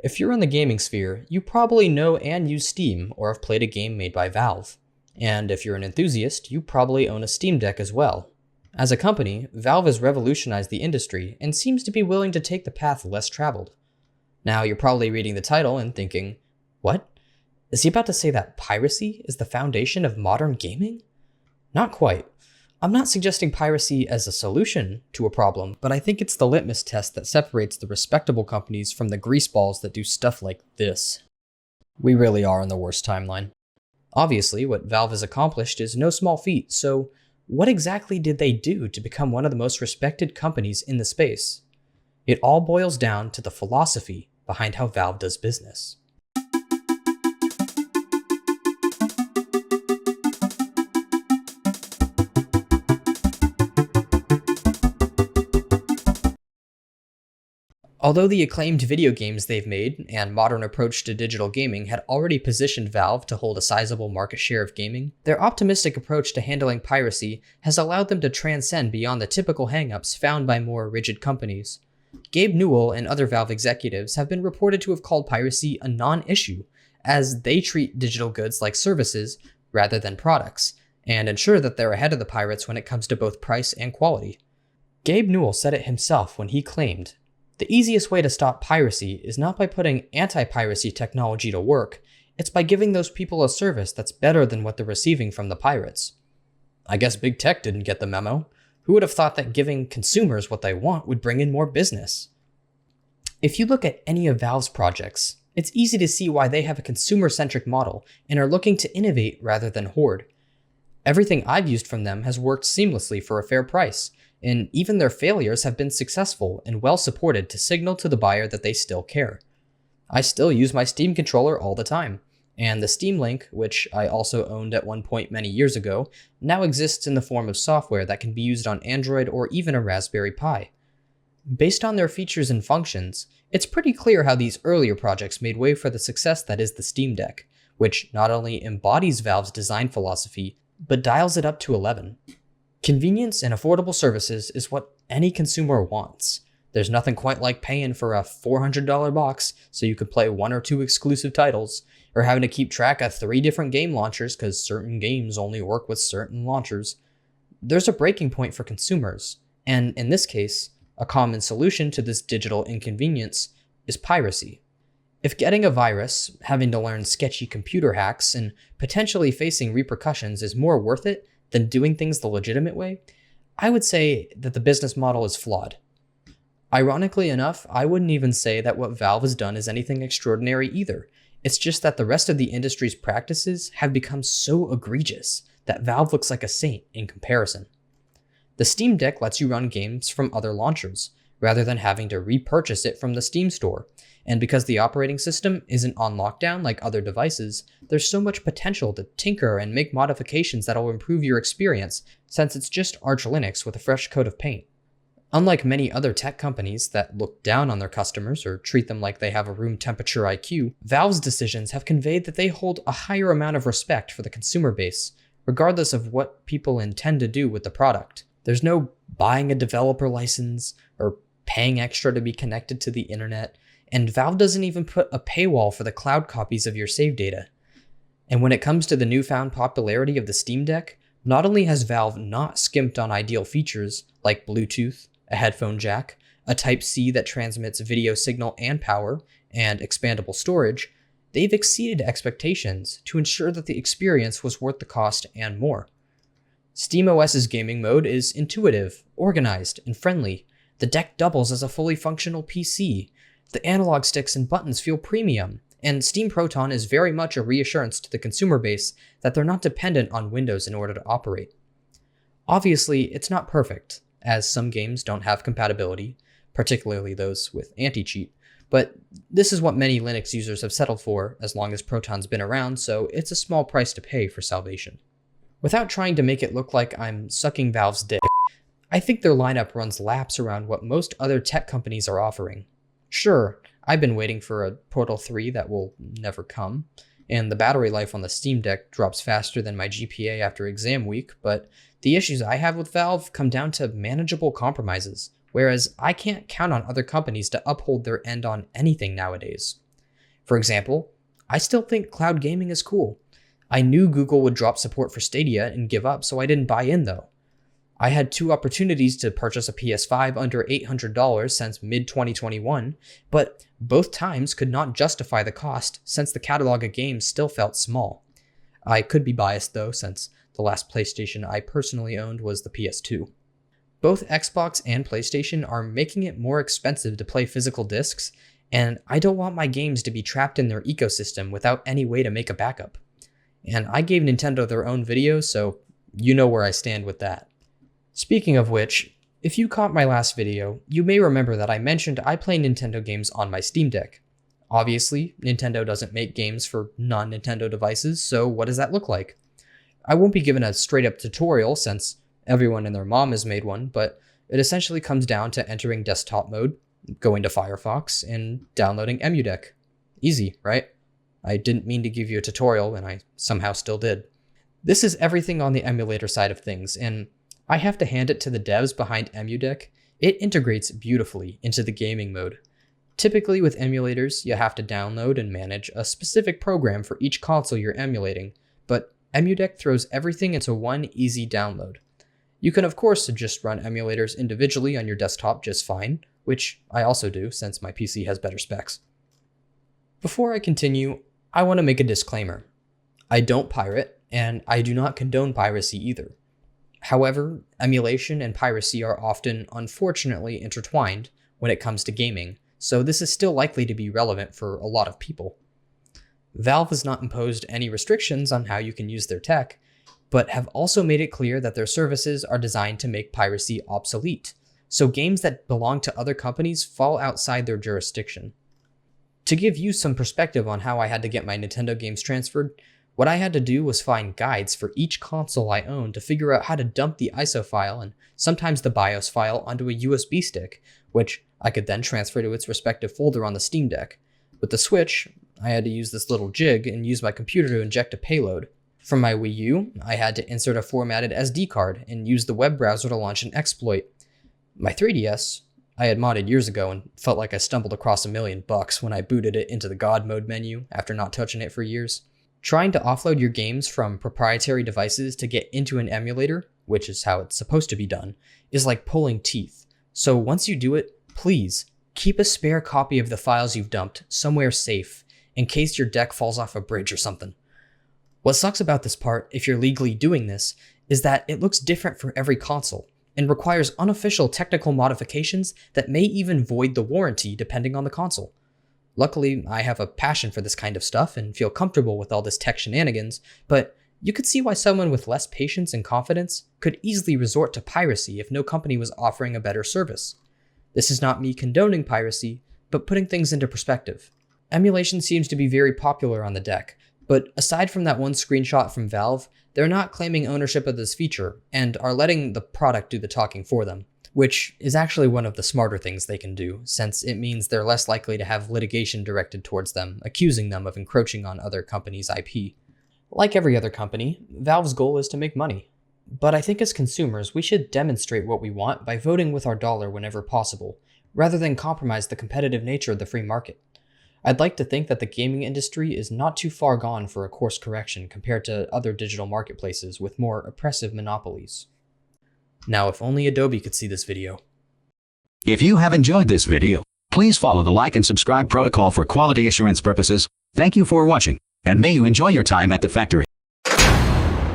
If you're in the gaming sphere, you probably know and use Steam or have played a game made by Valve. And if you're an enthusiast, you probably own a Steam Deck as well. As a company, Valve has revolutionized the industry and seems to be willing to take the path less traveled. Now, you're probably reading the title and thinking, what? Is he about to say that piracy is the foundation of modern gaming? Not quite. I'm not suggesting piracy as a solution to a problem, but I think it's the litmus test that separates the respectable companies from the greaseballs that do stuff like this. We really are on the worst timeline. Obviously, what Valve has accomplished is no small feat, so what exactly did they do to become one of the most respected companies in the space? It all boils down to the philosophy behind how Valve does business. Although the acclaimed video games they've made and modern approach to digital gaming had already positioned Valve to hold a sizable market share of gaming, their optimistic approach to handling piracy has allowed them to transcend beyond the typical hangups found by more rigid companies. Gabe Newell and other Valve executives have been reported to have called piracy a non-issue, as they treat digital goods like services rather than products, and ensure that they're ahead of the pirates when it comes to both price and quality. Gabe Newell said it himself when he claimed, "The easiest way to stop piracy is not by putting anti-piracy technology to work, it's by giving those people a service that's better than what they're receiving from the pirates." I guess big tech didn't get the memo. Who would have thought that giving consumers what they want would bring in more business? If you look at any of Valve's projects, it's easy to see why they have a consumer-centric model and are looking to innovate rather than hoard. Everything I've used from them has worked seamlessly for a fair price, and even their failures have been successful and well supported to signal to the buyer that they still care. I still use my Steam controller all the time, and the Steam Link, which I also owned at one point many years ago, now exists in the form of software that can be used on Android or even a Raspberry Pi. Based on their features and functions, it's pretty clear how these earlier projects made way for the success that is the Steam Deck, which not only embodies Valve's design philosophy, but dials it up to 11. Convenience and affordable services is what any consumer wants. There's nothing quite like paying for a $400 box so you can play one or two exclusive titles, or having to keep track of 3 different game launchers because certain games only work with certain launchers. There's a breaking point for consumers, and in this case, a common solution to this digital inconvenience is piracy. If getting a virus, having to learn sketchy computer hacks, and potentially facing repercussions is more worth it than doing things the legitimate way, I would say that the business model is flawed. Ironically enough, I wouldn't even say that what Valve has done is anything extraordinary either. It's just that the rest of the industry's practices have become so egregious that Valve looks like a saint in comparison. The Steam Deck lets you run games from other launchers, rather than having to repurchase it from the Steam store. And because the operating system isn't on lockdown like other devices, there's so much potential to tinker and make modifications that'll improve your experience, since it's just Arch Linux with a fresh coat of paint. Unlike many other tech companies that look down on their customers or treat them like they have a room temperature IQ, Valve's decisions have conveyed that they hold a higher amount of respect for the consumer base, regardless of what people intend to do with the product. There's no buying a developer license or paying extra to be connected to the internet, and Valve doesn't even put a paywall for the cloud copies of your save data. And when it comes to the newfound popularity of the Steam Deck, not only has Valve not skimped on ideal features like Bluetooth, a headphone jack, a Type-C that transmits video signal and power, and expandable storage, they've exceeded expectations to ensure that the experience was worth the cost and more. SteamOS's gaming mode is intuitive, organized, and friendly. The deck doubles as a fully functional PC. The analog sticks and buttons feel premium, and Steam Proton is very much a reassurance to the consumer base that they're not dependent on Windows in order to operate. Obviously, it's not perfect, as some games don't have compatibility, particularly those with anti-cheat, but this is what many Linux users have settled for as long as Proton's been around, so it's a small price to pay for salvation. Without trying to make it look like I'm sucking Valve's dick, I think their lineup runs laps around what most other tech companies are offering. Sure, I've been waiting for a Portal 3 that will never come, and the battery life on the Steam Deck drops faster than my GPA after exam week, but the issues I have with Valve come down to manageable compromises, whereas I can't count on other companies to uphold their end on anything nowadays. For example, I still think cloud gaming is cool. I knew Google would drop support for Stadia and give up, so I didn't buy in though. I had 2 opportunities to purchase a PS5 under $800 since mid-2021, but both times could not justify the cost since the catalog of games still felt small. I could be biased though, since the last PlayStation I personally owned was the PS2. Both Xbox and PlayStation are making it more expensive to play physical discs, and I don't want my games to be trapped in their ecosystem without any way to make a backup. And I gave Nintendo their own videos, so you know where I stand with that. Speaking of which, if you caught my last video, you may remember that I mentioned I play Nintendo games on my Steam Deck. Obviously, Nintendo doesn't make games for non-Nintendo devices, so what does that look like? I won't be given a straight-up tutorial since everyone and their mom has made one, but it essentially comes down to entering desktop mode, going to Firefox, and downloading EmuDeck. Easy, right? I didn't mean to give you a tutorial, and I somehow still did. This is everything on the emulator side of things, and I have to hand it to the devs behind EmuDeck. It integrates beautifully into the gaming mode. Typically with emulators, you have to download and manage a specific program for each console you're emulating, but EmuDeck throws everything into one easy download. You can of course just run emulators individually on your desktop just fine, which I also do since my PC has better specs. Before I continue, I want to make a disclaimer. I don't pirate, and I do not condone piracy either. However, emulation and piracy are often, unfortunately, intertwined when it comes to gaming, so this is still likely to be relevant for a lot of people. Valve has not imposed any restrictions on how you can use their tech, but have also made it clear that their services are designed to make piracy obsolete, so games that belong to other companies fall outside their jurisdiction. To give you some perspective on how I had to get my Nintendo games transferred, what I had to do was find guides for each console I owned to figure out how to dump the ISO file and sometimes the BIOS file onto a USB stick, which I could then transfer to its respective folder on the Steam Deck. With the Switch, I had to use this little jig and use my computer to inject a payload. From my Wii U, I had to insert a formatted SD card and use the web browser to launch an exploit. My 3DS, I had modded years ago and felt like I stumbled across $1 million when I booted it into the God mode menu after not touching it for years. Trying to offload your games from proprietary devices to get into an emulator, which is how it's supposed to be done, is like pulling teeth. So once you do it, please keep a spare copy of the files you've dumped somewhere safe in case your deck falls off a bridge or something. What sucks about this part, if you're legally doing this, is that it looks different for every console and requires unofficial technical modifications that may even void the warranty depending on the console. Luckily, I have a passion for this kind of stuff and feel comfortable with all this tech shenanigans, but you could see why someone with less patience and confidence could easily resort to piracy if no company was offering a better service. This is not me condoning piracy, but putting things into perspective. Emulation seems to be very popular on the deck, but aside from that one screenshot from Valve, they're not claiming ownership of this feature and are letting the product do the talking for them, which is actually one of the smarter things they can do, since it means they're less likely to have litigation directed towards them, accusing them of encroaching on other companies' IP. Like every other company, Valve's goal is to make money. But I think as consumers, we should demonstrate what we want by voting with our dollar whenever possible, rather than compromise the competitive nature of the free market. I'd like to think that the gaming industry is not too far gone for a course correction compared to other digital marketplaces with more oppressive monopolies. Now, if only Adobe could see this video. If you have enjoyed this video, please follow the like and subscribe protocol for quality assurance purposes. Thank you for watching, and may you enjoy your time at the factory.